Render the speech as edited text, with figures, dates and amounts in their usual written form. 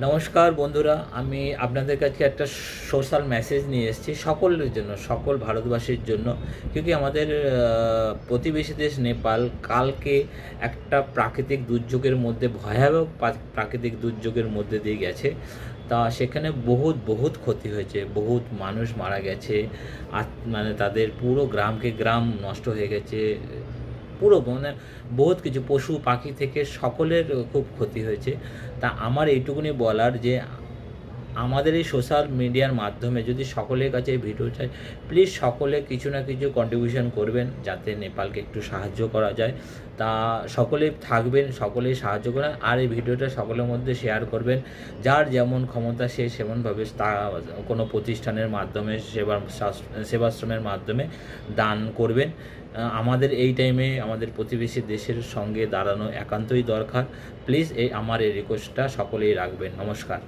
নমস্কার বন্ধুরা, আমি আপনাদের কাছে একটা সোশ্যাল মেসেজ নিয়ে এসেছি সকলের জন্য, সকল ভারতবাসীর জন্য। কিন্তু আমাদের প্রতিবেশী দেশ নেপাল কালকে একটা প্রাকৃতিক দুর্যোগের মধ্যে, ভয়াবহ প্রাকৃতিক দুর্যোগের মধ্যে দিয়ে গেছে। তা সেখানে বহুত ক্ষতি হয়েছে, বহুত মানুষ মারা গেছে। আর মানে তাদের পুরো গ্রামকে গ্রাম নষ্ট হয়ে গেছে, পুরো মানে বহুত কিছু পশু পাখি থেকে সকলের খুব ক্ষতি হয়েছে। তা আমার এইটুকুনি বলার যে আমাদের এই সোশ্যাল মিডিয়ার মাধ্যমে যদি সকলের কাছে এই ভিডিও চাই, প্লিজ সকলে কিছু না কিছু কন্ট্রিবিউশন করবেন যাতে নেপালকে একটু সাহায্য করা যায়। তা সকলেই থাকবেন, সকলেই সাহায্য করেন, আর এই ভিডিওটা সকলের মধ্যে শেয়ার করবেন। যার যেমন ক্ষমতা সে সেমনভাবে তা কোনো প্রতিষ্ঠানের মাধ্যমে সেবাশ্রমের মাধ্যমে দান করবেন। আমাদের এই টাইমে আমাদের প্রতিবেশী দেশের সঙ্গে দাঁড়ানো একান্তই দরকার। প্লিজ আমার এই রিকোয়েস্টটা সকলেই রাখবেন। নমস্কার।